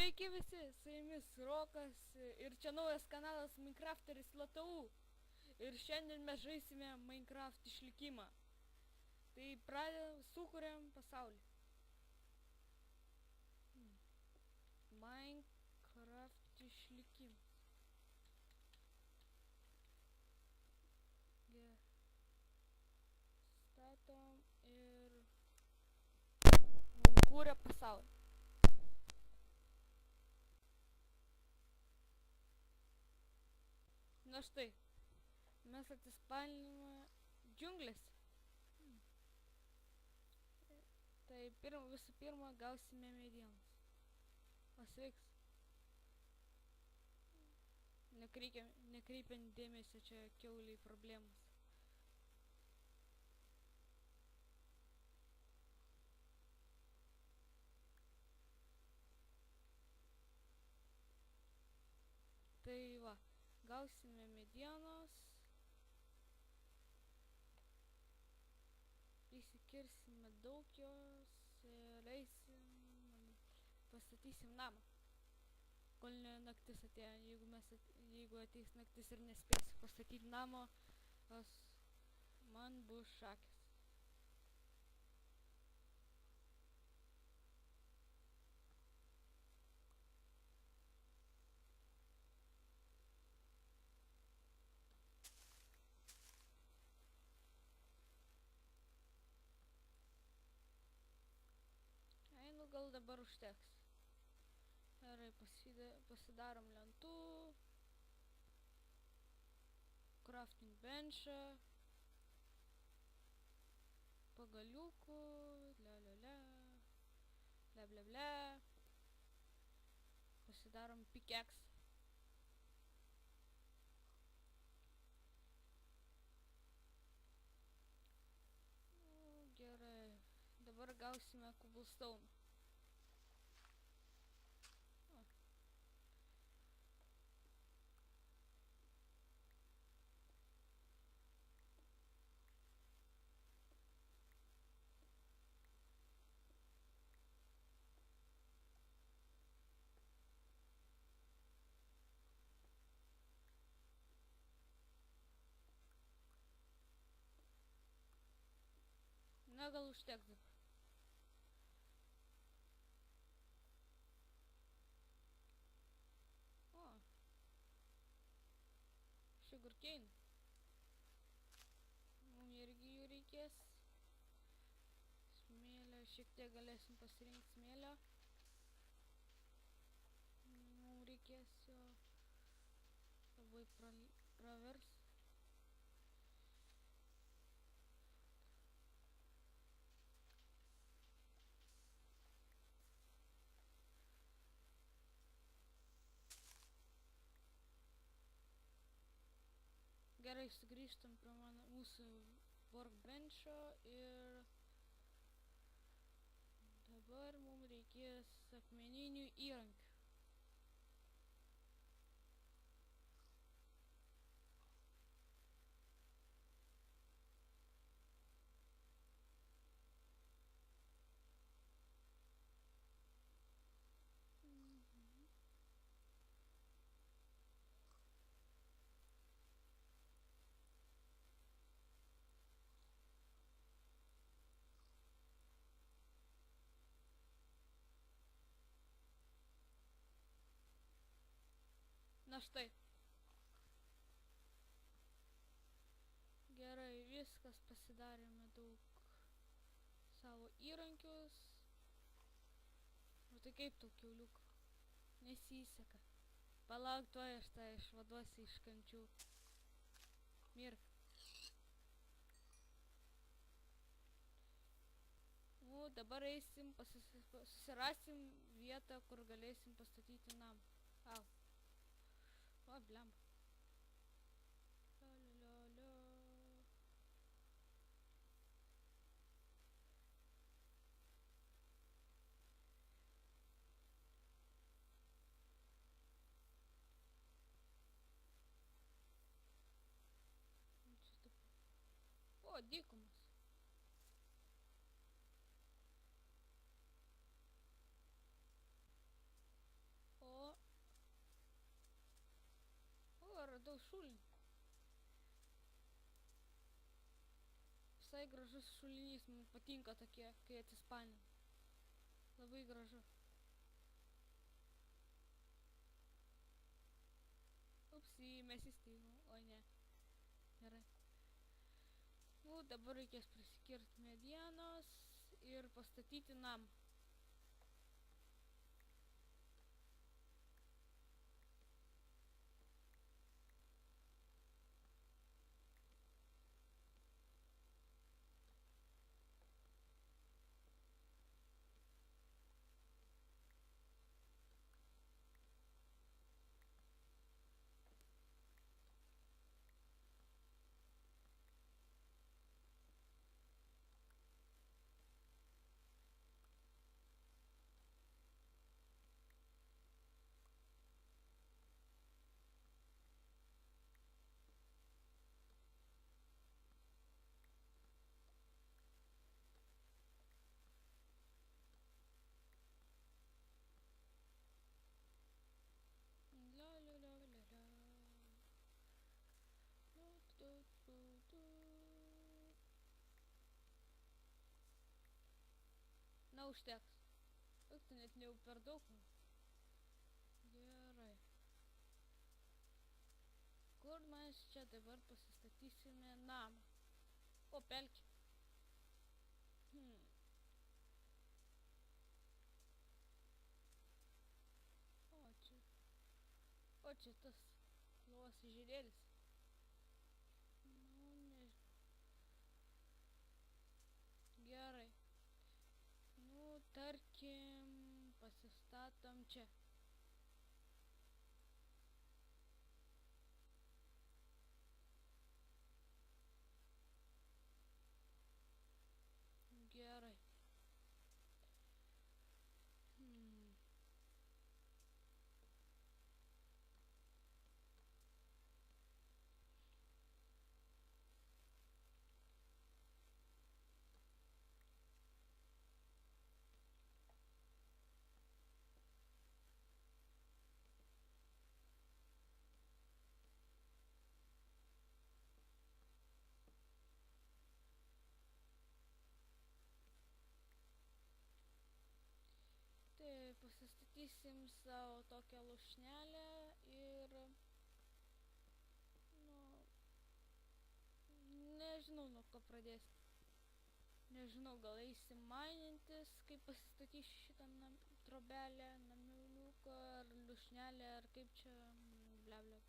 Sveiki visi, su jumis Rokas ir čia naujas kanalas Minecrafteris LTU. Ir šiandien mes žaisime Minecraft išlikimą. Tai sukuriam pasaulį. Minecraft išlikimas. Statom ir kūrė pasaulį. Na štai, mes atsispalinome džiunglėse. Tai visų pirma gausime medienos. Pasveiks. Nekreipiant dėmesio čia kiauliai problemas. Tai va, gausime medienos, įsikirsime daug jos ir pastatysim namą, kol naktis atėjo. Jeigu ateis naktis ir nespėsiu pastatyti namo, man bus šakės. Nu gal dabar užteks. Gerai, pasidarom lentų, crafting benchą, pagaliukų, bla. Pasidarom pickaxe. Gerai, dabar gausime cobblestone. Na gal užteks dabar. Sugarcane. Mums irgi jų reikės. Smėlio, šiek tiek galėsim pasirinkti smėlio. Mums reikės jo labai pravers. Gerai, sugrįžtam prie mūsų workbench'o ir dabar mums reikės akmeninių įrankių. Na štai. Gerai, viskas, pasidarėme daug savo įrankius. O tai kaip tau kiauliuk? Nesiseka. Palauk, tuoj aš tą išvaduosiu iš kančių. Mirk. Nu, dabar eisim, susirasim vietą, kur galėsim pastatyti namą. Au. O, blemba. O, dykumas. šulinį. Visai gražus šulinys, man patinka tokie, kai atsispalina. Labai gražu. Upsi, mes įsteigom, o ne. Gerai. Nu, dabar reikės prisikirti medienos ir pastatyti namą. Na, užteks. Tai net ne jau per daug. Gerai. Kur mes čia dabar pasistatysime namą? O, pelkė. O čia tas lovas ežerėlis. Nu, nežinau. Gerai. Nu, tarkim, pasistatom čia. Gerai. Tai pasistatysim savo tokią lūšnelę ir, nu, nežinau nuo ko pradėsim. Nežinau, gal eisim mainintis, kaip pasistatysiu šitą trobelę, namiuką ar lūšnelę, ar kaip čia, bleblia.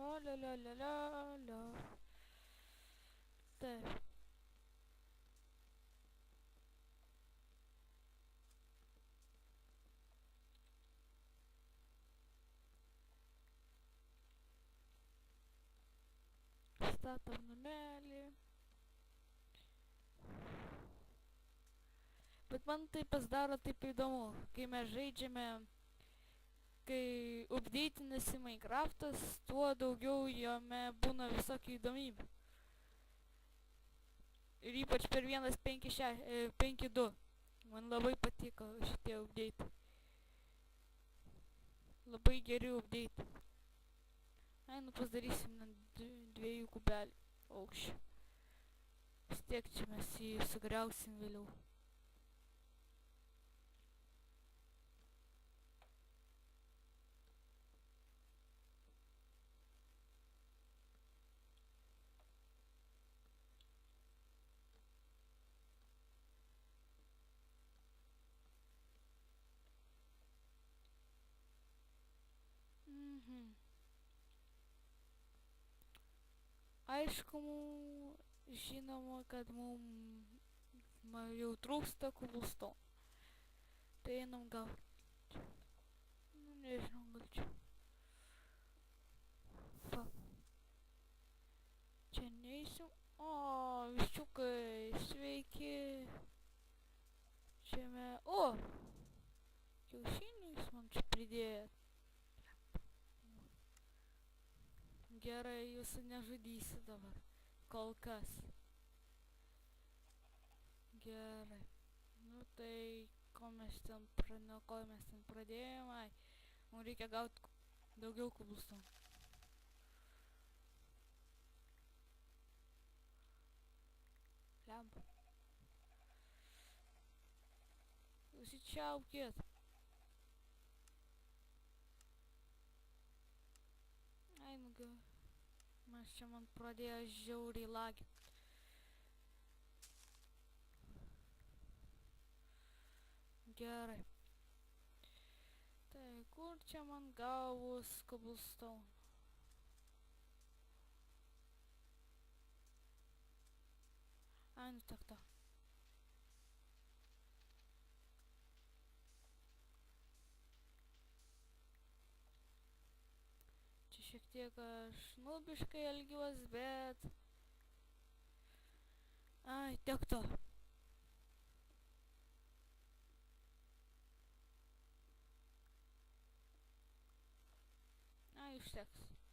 La. Taip. Statom namelį. Bet man tai pasidaro taip įdomu, kai mes žaidžiame, kai updeitinasi Minecraftas, tuo daugiau jame būna visokių įdomybių. Ir ypač per 1.5.2. Man labai patiko šitie updeitai. Labai geri updeitai. Ai, nu pasidarysim ant 2 kubelių aukščio. Vis tiek čia mes jį sugriausim vėliau. Mhm. Aišku, žinoma, kad jau trūksta kubulston. Tai einam gal. Nu, nežinau, gal čia. Fuck. Čia neįsim. O, viščiukai, sveiki. Čia O! Kiaušinių jūs man čia pridėjot. Gerai, jūsų nežudysiu dabar. Kol kas. Gerai. Nu tai, ko mes ten pradėjom, mums reikia gauti daugiau kubulstonų. Lempa. Užsičiaupkit. Ai, nu gal. Mas čia man pradėjo žiauriai lagint. Gerai. Tai kur čia man gavus kubulston? Ai, nu tak. Čia šiek tiek aš nubiškai elgiuos, bet... Ai, tiek to. Ai, užteks.